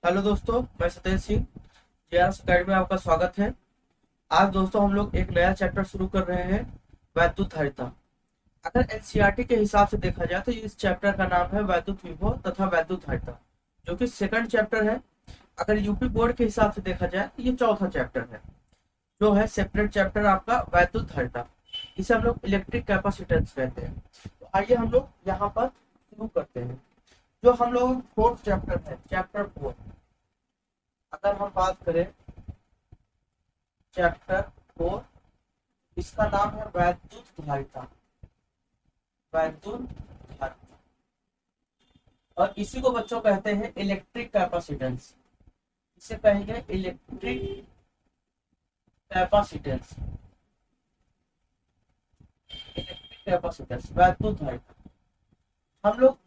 Hello दोस्तों, मैं Satej Singh. JRS academy में आपका स्वागत है। आज दोस्तों हम लोग एक नया चैप्टर शुरू कर रहे हैं, वैद्युत धारिता। अगर एनसीईआरटी के हिसाब से देखा जाए तो इस चैप्टर का नाम है वैद्युत विभव तथा वैद्युत धारिता, जो कि सेकंड चैप्टर है। अगर यूपी बोर्ड के हिसाब से देखा जाए तो ये चौथा चैप्टर है, जो है सेपरेट चैप्टर आपका वैद्युत धारिता। इसे हम लोग इलेक्ट्रिक कैपेसिटेंस कहते हैं। तो आइए हम लोग यहाँ पर शुरू करते हैं। जो हम लोग फोर्थ चैप्टर है, चैप्टर 4। अगर हम बात करें चैप्टर 4, इसका नाम है वैद्युत धारिता। वैद्युत धारिता, और इसी को बच्चों कहते हैं इलेक्ट्रिक कैपेसिटेंस। इसे कहेंगे इलेक्ट्रिक कैपेसिटेंस। इलेक्ट्रिक कैपेसिटेंस, वैद्युत धारिता। हम लोग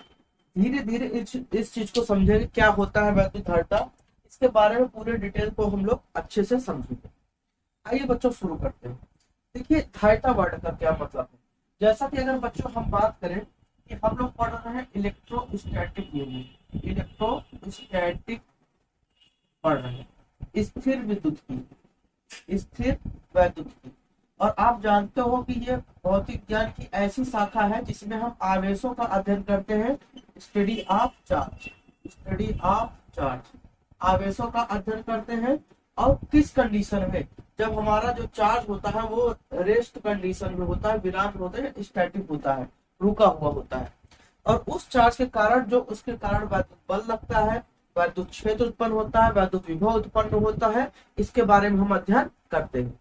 धीरे धीरे इस चीज को समझेंगे, क्या होता है वैद्युत धारिता। इसके बारे में पूरे डिटेल को हम लोग अच्छे से समझेंगे। आइए बच्चों शुरू करते हैं। देखिए, धारिता वर्ड का क्या मतलब है। जैसा कि अगर बच्चों हम बात करें कि हम लोग पढ़ रहे हैं इलेक्ट्रोस्टैटिक यूनिट। इलेक्ट्रोस्टैटिक पढ़ रहे हैं, स्थिर विद्युत की, स्थिर वैद्युत की। और आप जानते हो कि ये भौतिक ज्ञान की ऐसी शाखा है जिसमें हम आवेशों का अध्ययन करते हैं। Study of charge, study of charge, आवेशों का अध्ययन करते हैं। और किस कंडीशन में, जब हमारा जो चार्ज होता है वो रेस्ट कंडीशन में होता है, विराम में होता है, स्टैटिक होता है, रुका हुआ होता है। और उस चार्ज के कारण जो उसके कारण वैद्युत बल लगता है, वैद्युत क्षेत्र उत्पन्न होता है, वैद्युत विभव उत्पन्न होता है, इसके बारे में हम अध्ययन करते हैं।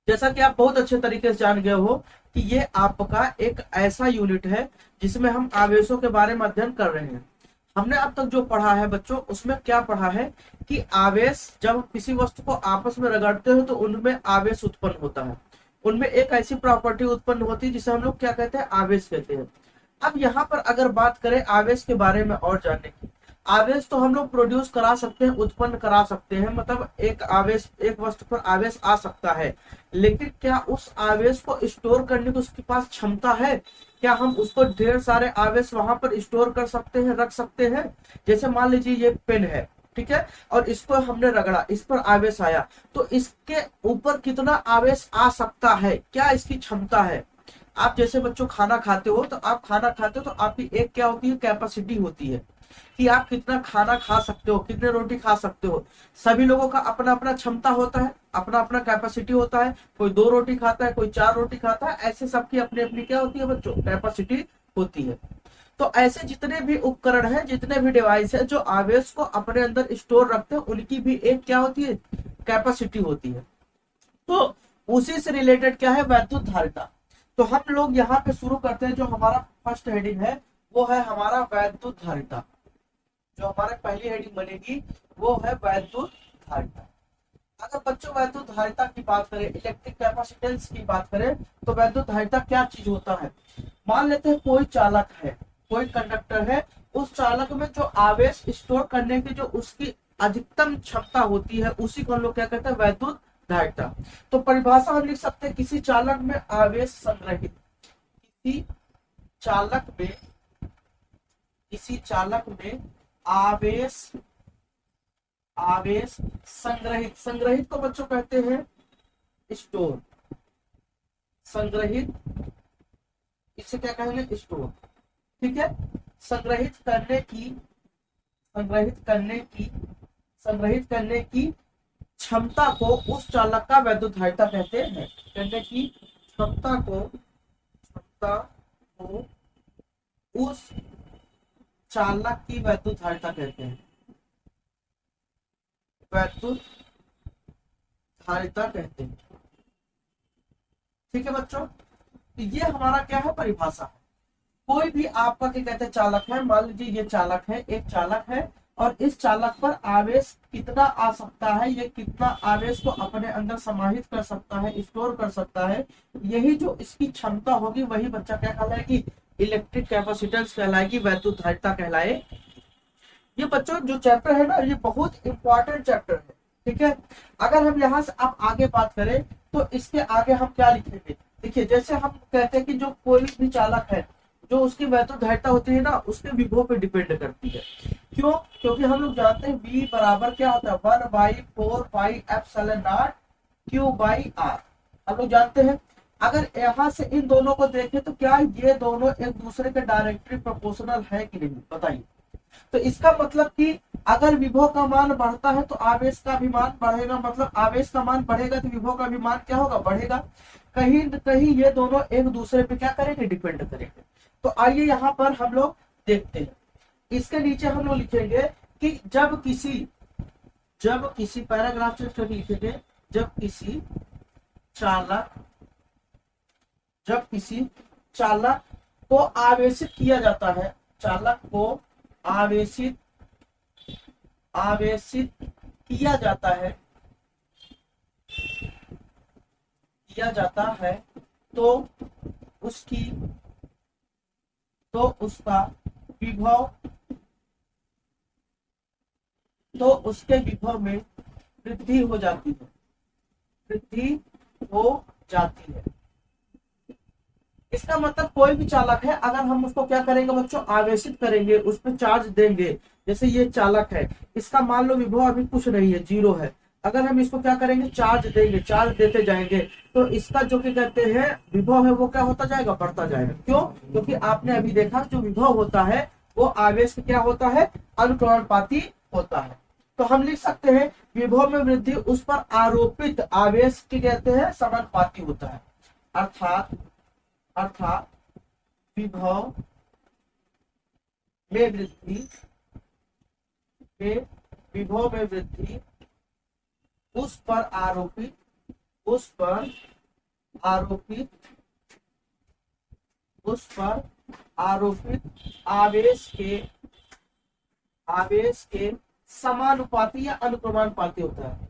जैसा कि आप बहुत अच्छे तरीके से जान गए हो कि ये आपका एक ऐसा यूनिट है जिसमें हम आवेशों के बारे में अध्ययन कर रहे हैं। हमने अब तक जो पढ़ा है बच्चों, उसमें क्या पढ़ा है कि आवेश, जब किसी वस्तु को आपस में रगड़ते हो तो उनमें आवेश उत्पन्न होता है। उनमें एक ऐसी प्रॉपर्टी उत्पन्न होती है जिसे हम लोग क्या कहते हैं, आवेश कहते हैं। अब यहाँ पर अगर बात करें आवेश के बारे में और जानने की, आवेश तो हम लोग प्रोड्यूस करा सकते हैं, उत्पन्न करा सकते हैं। मतलब एक आवेश, एक वस्तु पर आवेश आ सकता है, लेकिन क्या उस आवेश को स्टोर करने की उसके पास क्षमता है? क्या हम उसको ढेर सारे आवेश वहां पर स्टोर कर सकते हैं, रख सकते हैं? जैसे मान लीजिए ये पेन है, ठीक है, और इसको हमने रगड़ा, इस पर आवेश आया, तो इसके ऊपर कितना आवेश आ सकता है, क्या इसकी क्षमता है? आप जैसे बच्चों खाना खाते हो, तो आप खाना खाते हो तो आपकी एक क्या होती है, कैपेसिटी होती है कि आप कितना खाना खा सकते हो, कितने रोटी खा सकते हो। सभी लोगों का अपना अपना क्षमता होता है, अपना अपना कैपेसिटी होता है। कोई 2 रोटी खाता है, कोई 4 रोटी खाता है, ऐसे सबकी अपनी अपनी क्या होती है बच्चों, कैपेसिटी होती है। तो ऐसे जितने भी उपकरण हैं, जितने भी डिवाइस है जो आवेश को अपने अंदर स्टोर रखते हैं, उनकी भी एक क्या होती है, कैपेसिटी होती है। तो उसी से रिलेटेड क्या है, वैद्युत धारिता। तो हम लोग यहाँ पे शुरू करते हैं। जो हमारा फर्स्ट हेडिंग है वो है हमारा वैद्युत धारिता। जो हमारे पहली हेडिंग बनेगी वो है वैद्युत धारिता। अगर बच्चों वैद्युत धारिता की बात करें, इलेक्ट्रिक कैपेसिटेंस की बात करें, तो वैद्युत धारिता क्या चीज होता है। मान लेते हैं कोई चालक है, कोई कंडक्टर है, उस चालक में जो आवेश स्टोर करने की जो उसकी अधिकतम क्षमता होती है, उसी को हम लोग क्या कहते हैं, वैद्युत धारिता। तो परिभाषा हम लिख सकते हैं, किसी चालक में आवेश संग्रहित, किसी चालक में, किसी चालक में आवेश, आवेश संग्रहित, संग्रहित को बच्चों कहते हैं स्टोर, संग्रहित, इसे क्या कहेंगे, स्टोर, ठीक है। संग्रहित करने की, संग्रहित करने की, संग्रहित करने की क्षमता को उस चालक का वैद्युत धारिता कहते हैं। करने की क्षमता को, क्षमता को उस चालक की वैद्युत धारिता कहते हैं, वैद्युत धारिता कहते हैं, ठीक है बच्चों। तो ये हमारा क्या है, परिभाषा है। कोई भी आपका क्या कहते हैं, चालक है। मान लीजिए ये चालक है, एक चालक है, और इस चालक पर आवेश कितना आ सकता है, ये कितना आवेश को अपने अंदर समाहित कर सकता है, स्टोर कर सकता है, यही जो इसकी क्षमता होगी वही बच्चा क्या कहलाएगी, इलेक्ट्रिक कैपेसिटेंस कहलाएगी, वैद्युत धारिता कहलाए। ये बच्चों जो चैप्टर है ना, ये बहुत इंपॉर्टेंट चैप्टर है, ठीक है। अगर हम यहाँ से अब आगे बात करें तो इसके आगे हम क्या लिखेंगे। देखिए, जैसे हम कहते हैं कि जो कोई भी चालक है, जो उसकी वैद्युत धारिता होती है ना उसके विभव पे डिपेंड करती है। क्यों? क्योंकि हम लोग जानते हैं V बराबर क्या होता है 1/4 पाई Q/R। हम लोग जानते हैं। अगर यहाँ से इन दोनों को देखें तो क्या ये दोनों एक दूसरे के डायरेक्टली प्रोपोर्शनल है कि नहीं, बताइए। तो इसका मतलब कि अगर विभव का मान बढ़ता है तो आवेश का भी मान बढ़ेगा, मतलब आवेश का मान बढ़ेगा तो विभव का भी मान क्या होगा, बढ़ेगा। कहीं न कहीं ये दोनों एक दूसरे पे क्या करेंगे, डिपेंड करेंगे। तो आइए यहाँ पर हम लोग देखते हैं। इसके नीचे हम लोग लिखेंगे कि जब किसी पैराग्राफ से लिखेंगे, जब किसी चालक को आवेशित किया जाता है, चालक को आवेशित किया जाता है तो उसका विभव, तो उसके विभव में वृद्धि हो जाती है। इसका मतलब कोई भी चालक है, अगर हम उसको क्या करेंगे बच्चों, आवेशित करेंगे, उस पर चार्ज देंगे। जैसे ये चालक है, इसका मान लो विभव अभी कुछ नहीं है, 0 है। अगर हम इसको क्या करेंगे, चार्ज देंगे, चार्ज देते जाएंगे, तो इसका जो क्या कहते हैं विभव है वो क्या होता जाएगा, बढ़ता जाएगा। क्यों? क्योंकि आपने अभी देखा जो विभव होता है वो आवेश क्या होता है, अनुक्रमणपाती होता है। तो हम लिख सकते हैं विभव में वृद्धि उस पर आरोपित आवेश की कहते हैं समानुपाती होता है। अर्थात विभव में वृद्धि उस पर आरोपित आवेश के समानुपाती या अनुक्रमानुपाती होता है।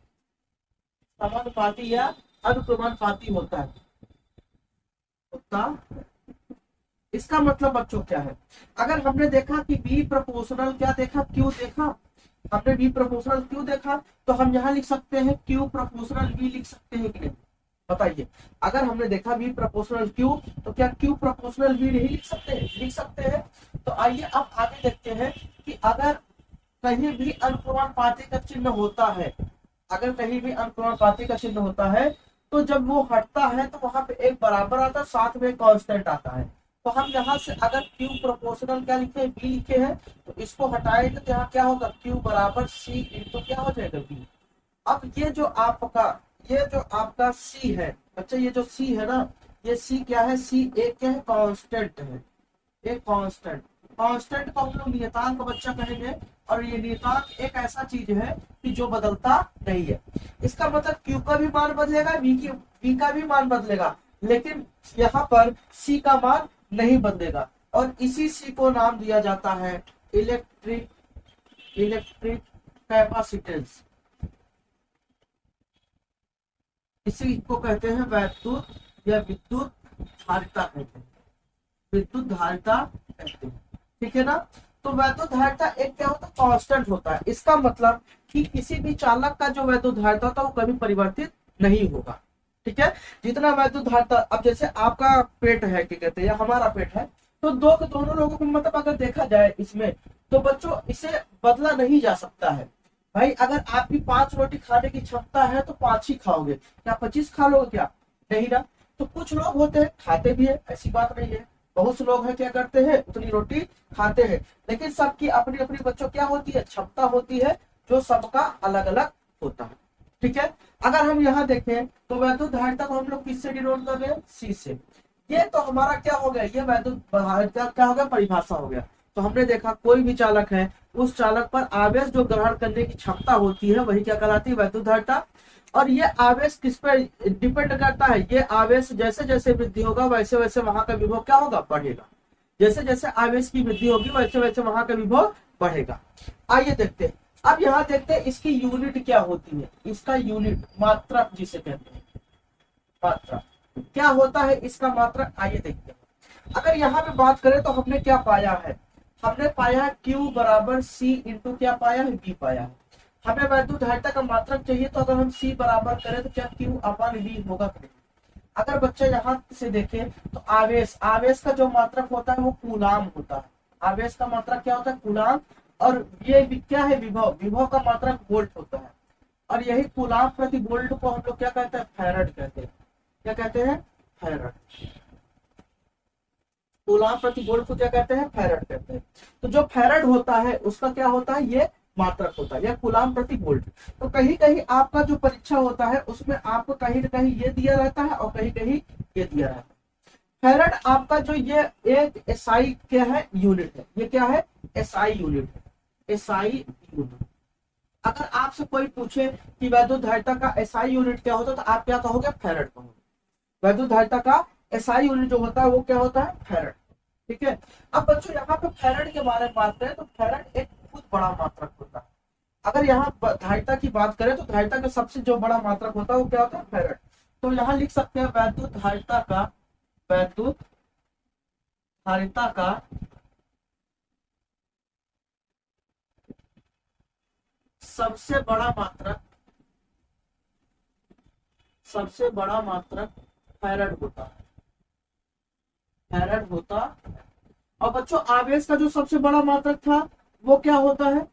समानुपाती या अनुक्रमानुपाती होता है। इसका मतलब बच्चों क्या है, अगर हमने देखा कि B प्रोपोर्शनल क्या देखा, Q देखा, हमने B प्रोपोर्शनल Q देखा, तो हम यहाँ लिख सकते हैं Q प्रोपोर्शनल V लिख सकते हैं कि नहीं, बताइए। अगर हमने देखा V प्रोपोर्शनल Q, तो क्या Q प्रोपोर्शनल V नहीं लिख सकते हैं? लिख सकते हैं। तो आइए अब आगे देखते हैं कि अगर कहीं भी अनुक्रमणपाती का चिन्ह होता है, तो जब वो हटता है तो वहां पे एक बराबर आता है, साथ में कांस्टेंट आता है। तो हम यहाँ से अगर Q प्रोपोर्शनल क्या लिखे, V लिखे हैं, तो इसको हटाएंगे तो यहाँ क्या होगा, Q बराबर C इंटू क्या हो जाएगा, V। अब ये जो आपका C है बच्चा, ये जो C है ना, ये C क्या है, C एक क्या है, कांस्टेंट है, एक कांस्टेंट को हम लोग नियतांक बच्चा कहेंगे। और ये नियतांक एक ऐसा चीज है कि जो बदलता नहीं है। इसका मतलब Q का भी मान बदलेगा, V का भी मान बदलेगा, लेकिन यहाँ पर C का मान नहीं बदलेगा। और इसी C को नाम दिया जाता है इलेक्ट्रिक कैपेसिटेंस। इसी को कहते हैं वैद्युत या विद्युत धारिता कहते हैं, विद्युत धारिता कहते हैं। ठीक है ना। तो वैद्युत धारिता एक क्या होता है, कांस्टेंट होता है। इसका मतलब कि किसी भी चालक का जो वैद्युत धारिता होता है वो कभी परिवर्तित नहीं होगा। ठीक है। जितना वैद्युत धारिता, अब जैसे आपका पेट है, क्या कहते हैं, या हमारा पेट है, तो दोनों लोगों को मतलब अगर देखा जाए इसमें, तो बच्चों इसे बदला नहीं जा सकता है। भाई अगर आपकी 5 रोटी खाने की क्षमता है तो 5 ही खाओगे, क्या 25 खा लोगे क्या, नहीं ना। तो कुछ लोग होते हैं खाते भी है, ऐसी बात नहीं है। बहुत से लोग हैं क्या करते हैं, उतनी रोटी खाते हैं, लेकिन सबकी अपनी अपनी बच्चों क्या होती है, क्षमता होती है, जो सबका अलग अलग होता है। ठीक है। अगर हम यहाँ देखें तो वैद्युत धारिता को हम लोग किससे डिनोट कर रहे हैं, C से। ये तो हमारा क्या हो गया, ये वैद्युत धारिता क्या हो गया, परिभाषा हो गया। तो हमने देखा कोई भी चालक है, उस चालक पर आवेश जो ग्रहण करने की क्षमता होती है वही क्या कहलाती है, वैद्युत धारिता। और ये आवेश किस पर डिपेंड करता है, ये आवेश जैसे जैसे वृद्धि होगा वैसे वैसे वहां का विभव क्या होगा, बढ़ेगा। जैसे जैसे आवेश की वृद्धि होगी वैसे वैसे वहां का विभव बढ़ेगा। आइए देखते हैं। अब यहाँ देखते हैं इसकी यूनिट क्या होती है, इसका यूनिट मात्रक जिसे कहते हैं, मात्रक क्या होता है इसका मात्रक। आइए देखते हैं। अगर यहाँ पे बात करें तो हमने क्या पाया है, हमने पाया है Q बराबर C इंटू क्या पाया है, V पाया है। हमें वैद्युत धारिता का मात्रक चाहिए, तो अगर हम C बराबर करें तो क्या Q अपन V होगा, अगर बच्चा यहाँ से देखे तो आवेश, आवेश का जो मात्रक होता है वो कूलाम होता है। आवेश का मात्रक क्या होता है? कूलाम। और ये क्या है? विभव। विभव का मात्रक वोल्ट होता है। और यही कूलाम प्रति वोल्ट को हम लोग क्या कहते हैं? फैरड कहते हैं। क्या कहते हैं? फैरड। कूलाम प्रति वोल्ट को क्या कहते हैं? फैरड कहते हैं। तो जो फैरड होता है उसका क्या होता है? ये मात्रक होता है, या कूलाम प्रति वोल्ट। तो कहीं कहीं आपका जो परीक्षा होता है उसमें आपको कहीं ना कहीं ये दिया रहता है और कहीं कहीं ये दिया रहता है। फैरड आपका जो ये एक एसआई क्या है? यूनिट है। ये क्या है? एसआई यूनिट है। SI unit. अगर आपसे कोई पूछे कि वैद्युत धारिता का एसआई यूनिट क्या होता है, तो आप क्या कहोगे? फैरड कहोगे। वैद्युत धारिता का एसआई यूनिट जो होता है वो क्या होता है? फैरड। ठीक है। अब बच्चों यहाँ पे फैरड के बारे में बात करें तो फैरड एक बहुत बड़ा मात्रक होता है। अगर यहाँ धारिता की बात करें तो धारिता का सबसे जो बड़ा मात्रक होता है वो क्या होता है? फैरड। तो यहाँ लिख सकते हैं वैद्युत धारिता का, वैद्युत धारिता का सबसे बड़ा मात्रक, सबसे बड़ा मात्रक फैरड होता है। फैरड होता। और बच्चों आवेश का जो सबसे बड़ा मात्रक था वो क्या होता है?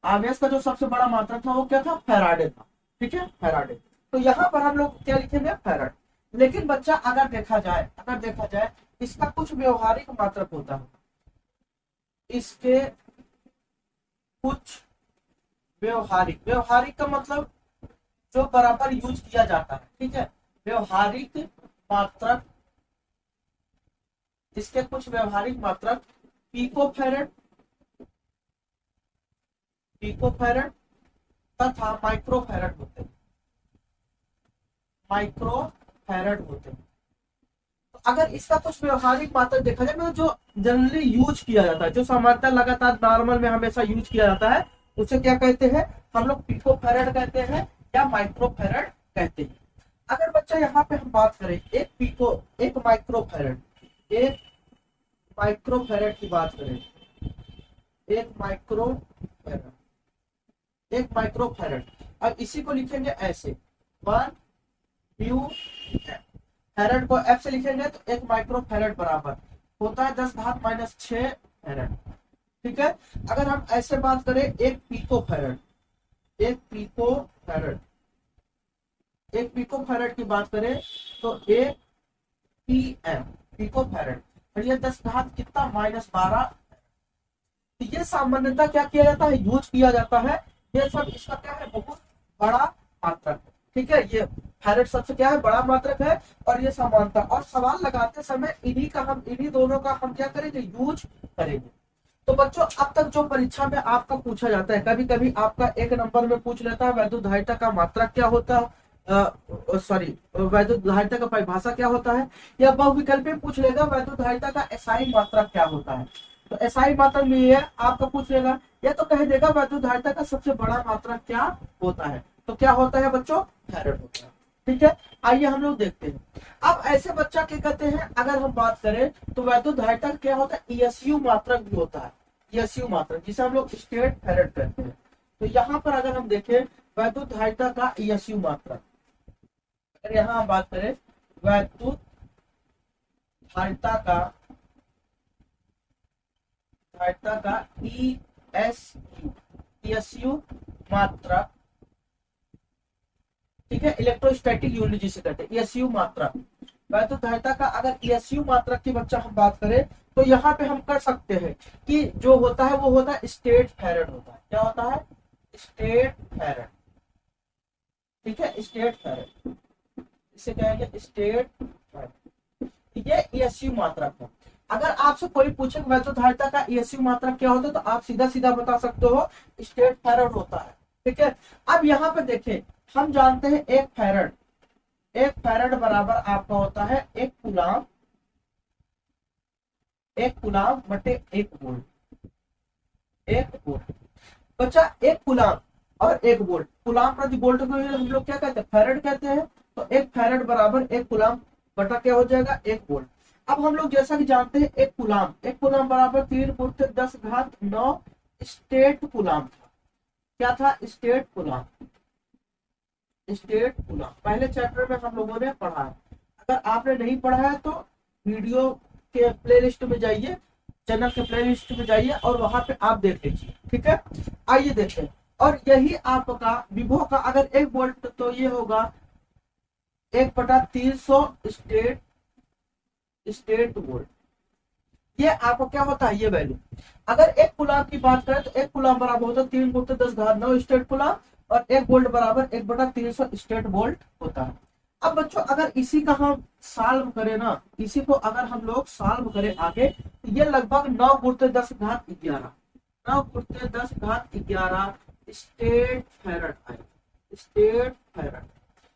आवेश का जो सबसे बड़ा मात्रक था वो क्या था? फैराडे था। ठीक है, फैराडे। तो यहाँ पर हम लोग क्या लिखेंगे? फैरड। लेकिन बच्चा अगर देखा जाए, अगर देखा जाए इसका कुछ व्यवहारिक मात्रक होता है। इसके कुछ व्यवहारिक, व्यवहारिक का मतलब जो बराबर यूज किया जाता है। ठीक है, व्यवहारिक मात्रक। इसके कुछ व्यवहारिक मात्रक पिकोफैरड, पिकोफैरड तथा माइक्रोफैरड होते हैं। माइक्रोफैरड होते हैं। तो अगर इसका कुछ व्यवहारिक मात्रक देखा जाए, मतलब जो जनरली यूज किया जाता है, जो सामान्यतः लगातार नॉर्मल में हमेशा यूज किया जाता है, उसे क्या कहते हैं? हम लोग पिकोफैरड कहते हैं या माइक्रोफैरड कहते हैं। अगर बच्चा यहाँ पे हम बात करें एक पिको, एक माइक्रोफैरड, एक माइक्रोफैरड की बात करें, एक माइक्रोफैरड, एक माइक्रोफैरड, अब इसी को लिखेंगे ऐसे 1 म्यू फैरड को एफ से लिखेंगे तो एक माइक्रोफैरड बराबर होता है 10⁻⁶ फैरड। ठीक है। अगर हम ऐसे बात करें एक पिकोफैरड, एक पिकोफैरड, एक पिकोफैरड की बात करें तो एक पीएम पिकोफैरड, और ये 10 कितना? -12। तो ये सामान्यतः क्या किया जाता है? यूज किया जाता है। ये सब इसका क्या है? बहुत बड़ा मात्रक है। ठीक है, ये फैरड सबसे क्या है? बड़ा मात्रक है। और ये समानता, और सवाल लगाते समय इन्हीं का हम, इन्हीं दोनों का हम क्या करेंगे? यूज करेंगे। तो बच्चों अब तक जो परीक्षा में आपका पूछा जाता है, कभी कभी आपका एक नंबर में पूछ लेता है वैद्युत धारिता का मात्रक क्या होता है, सॉरी वैद्युत धारिता का परिभाषा क्या होता है, या बहुविकल्पी पूछ लेगा वैद्युत धारिता का एसआई मात्रक क्या होता है। तो एसआई मात्रक में ये आपका पूछ लेगा, या तो कह देगा वैद्युत धारिता का सबसे बड़ा मात्रक क्या होता है। तो क्या होता है बच्चों? फैरड होता है। ठीक है, आइए हम लोग देखते हैं। अब ऐसे बच्चा क्या कहते हैं, अगर हम बात करें तो वैद्युत धारिता क्या होता है? ईएसयू मात्रक भी होता है। ईएसयू मात्रक जिसे हम लोग स्टेट फैरड कहते हैं। तो यहाँ पर अगर हम देखें वैद्युत धारिता का ईएसयू मात्रक, अगर यहाँ हम बात करें वैद्युत धारिता का ईएसयू मात्रक, ठीक है, इलेक्ट्रोस्टैटिक यूनिट जिसे कहते हैं ईएसयू मात्रक। वैद्युत धारिता का अगर ईएसयू मात्रक की बच्चा हम बात करें तो यहाँ पे हम कर सकते हैं कि जो होता है वो होता है स्टेट फैरड होता है। क्या होता है? State farad. ठीक है, स्टेट फैरड, इसे कहेंगे स्टेट फैरड। ये ईएसयू मात्रक है। अगर आपसे कोई पूछे वैद्युत धारिता का ईएसयू मात्रक क्या होता है तो आप सीधा सीधा बता सकते हो स्टेट फैरड होता है। ठीक है। अब यहाँ पे देखें, हम जानते हैं एक फैरड, एक फैरड बराबर आपका होता है एक कूलाम, एक कूलाम बटे एक वोल्ट, एक वोल्ट। बच्चा एक कूलाम और एक वोल्ट, कूलाम प्रति वोल्ट को हम लोग क्या कहते हैं? फैरड कहते हैं। तो एक फैरड बराबर एक कूलाम बटा क्या हो जाएगा? एक वोल्ट। अब हम लोग जैसा कि जानते हैं एक कूलाम बराबर 3×10⁹ स्टेट कूलाम था। क्या था? स्टेट कूलाम, स्टेट कूलाम पहले चैप्टर में हम लोगों ने पढ़ा है। अगर आपने नहीं पढ़ा है तो वीडियो के प्लेलिस्ट में जाइए, चैनल के प्लेलिस्ट में जाइए और वहां पे आप देख लीजिए, ठीक है। आइए देखते हैं। और यही आपका विभो का अगर 1 वोल्ट तो ये होगा 1/300 स्टेट वोल्ट। ये आपको क्या होता है, ये वैल्यू। अगर 1 कूलम की बात करें तो 1 कूलम बराबर होता है 3×10⁹ स्टेट कूलम, और 1 वोल्ट बराबर 1/300 स्टेट वोल्ट होता है। अब बच्चों अगर इसी का हम सॉल्व करें ना, इसी को अगर हम लोग सॉल्व करें आगे, तो ये लगभग 9×10⁻11 9×10⁻11 स्टेट फैरड आएगा, स्टेट फैरड।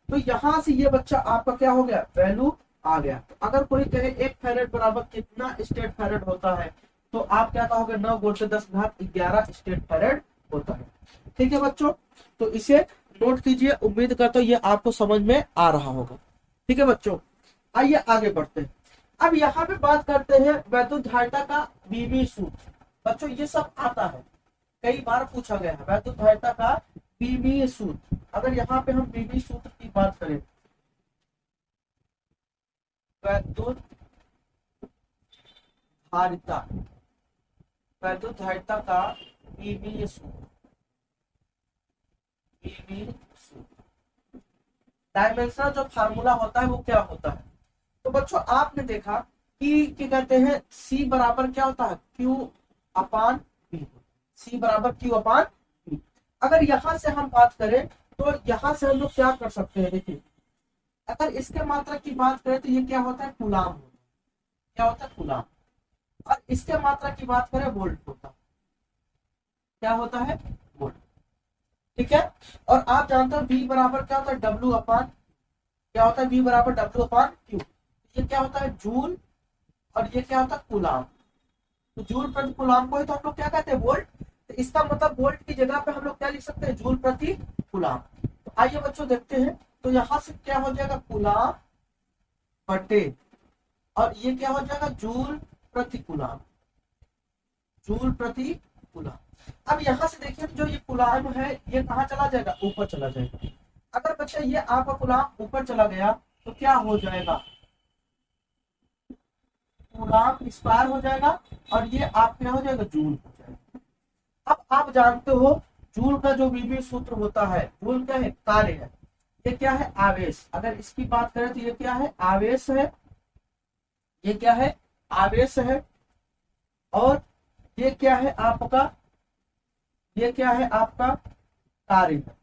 तो यहां से ये बच्चा आपका क्या हो गया, वैल्यू आ गया। तो अगर कोई कहे 1 फैरड बराबर कितना स्टेट फैरड होता है, तो आप क्या कहोगे 9×10⁻11 स्टेट फैरड होता है। ठीक है बच्चों, तो इसे नोट कीजिए। उम्मीद करता हूं ये आपको समझ में आ रहा होगा। ठीक है बच्चों, आइए आगे बढ़ते हैं। अब यहाँ पे बात करते हैं वैद्युत धारिता का बीबी सूत्र। बच्चों ये सब आता है, कई बार पूछा गया है वैद्युत धारिता का बीबी सूत्र। अगर यहाँ पे हम बीबी सूत्र की बात करें, वैद्युत धारिता, वैद्युत धारिता का बीबी सूत्र, डायमेंशनल जो फार्मूला होता है वो क्या होता है। तो बच्चों आपने देखा कि क्या कहते हैं, C बराबर क्या होता है, Q/V, C बराबर Q/V। अगर यहां से हम बात करें तो यहां से हम लोग क्या कर सकते हैं, देखिए अगर इसके मात्रा की बात करें तो ये क्या होता है, कूलाम, क्या होता है कूलाम। और इसके मात्रा की बात करें वोल्ट होता है, क्या होता है, वोल्ट। ठीक है, और आप जानते हो V बराबर क्या होता है, क्या होता है, V बराबर W/Q। ये क्या होता है, जूल, और ये क्या होता है, कूलाम। तो जूल प्रति कूलाम को ही तो हम लोग क्या कहते हैं, वोल्ट। तो इसका मतलब वोल्ट की जगह पे हम लोग क्या लिख सकते हैं, जूल प्रति कूलाम। तो आइए बच्चों देखते हैं। तो यहां से क्या हो जाएगा, कूलाम बटे, और ये क्या हो जाएगा, जूल प्रति कूलाम, जूल प्रति कूलाम। अब यहां से देखिए जो ये कूलाम है ये कहाँ चला जाएगा, ऊपर चला जाएगा। अगर बच्चा ये आपका कूलाम ऊपर चला गया तो क्या हो जाएगा, कूलाम स्क्वायर हो जाएगा, और ये आप क्या हो जाएगा, जूल हो जाएगा। अब आप जानते हो जूल का जो बीबी सूत्र होता है, जूल क्या है, कार्य है। ये क्या है, आवेश। अगर इसकी बात करें तो ये क्या है, आवेश है, ये क्या है, आवेश है। और ये क्या है आपका, ये क्या है आपका कार्य है।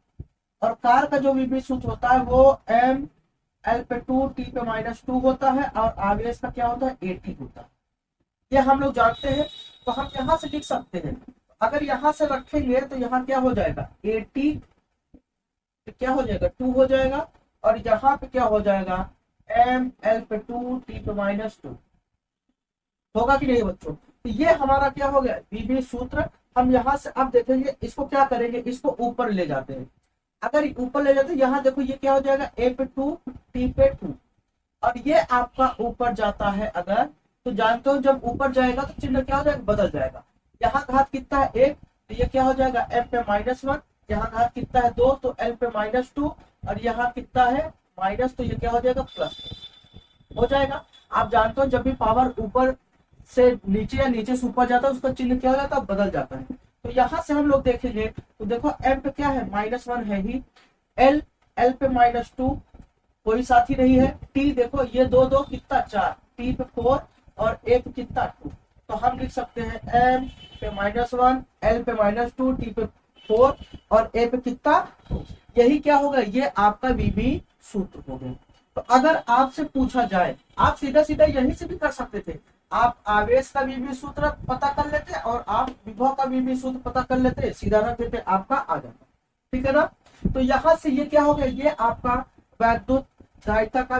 और कार्य का जो बीबी सूत्र होता है वो M/L/2 T/-2 होता है, और आवेश का क्या होता है, AT होता है। ये हम लोग जानते हैं। तो हम यहां से लिख सकते हैं, अगर यहां से रखेंगे तो यहाँ क्या हो जाएगा, AT क्या हो जाएगा, 2 हो जाएगा, और यहाँ पे क्या हो जाएगा, M/L/2 T/-2 होगा कि नहीं बच्चों। तो ये हमारा क्या हो गया, बीबी सूत्र। हम यहाँ से अब देखेंगे, इसको क्या करेंगे, इसको ऊपर ले जाते हैं। अगर ऊपर ले जाते हैं, यहाँ देखो ये क्या हो जाएगा, A/2 T/2, और ये आपका ऊपर जाता है अगर, तो जानते हो जब ऊपर जाएगा तो चिन्ह क्या हो जाएगा, बदल जाएगा। यहाँ घात कितना है, 1, तो ये क्या हो जाएगा, M/-1। यहाँ घात कितना है, 2, तो L/-2, और यहाँ कितना है, माइनस, तो ये क्या हो जाएगा, प्लस हो जाएगा। आप जानते हो जब भी पावर ऊपर से नीचे या नीचे से ऊपर जाता है उसका चिन्ह क्या हो जाता है, बदल जाता है। तो यहाँ से हम लोग देखेंगे तो देखो M पे क्या है, -1 है ही, L/-2 कोई साथी नहीं है, T देखो ये 2 कितना 4, T पे 4, और A पे कितना 2। तो हम लिख सकते हैं M/-1, L/-2, T पे 4, और A पे कितना 2। यही क्या होगा, ये आपका बीबी सूत्र हो गया। तो अगर आपसे पूछा जाए, आप सीधा सीधा यही से भी कर सकते थे, आप आवेश का बीबी सूत्र पता कर लेते और आप विभव का बीबी सूत्र पता कर लेते, सीधा रख देते, आपका आ जाता। ठीक है ना। तो यहां से ये क्या हो गया, ये आपका वैद्युत धारिता का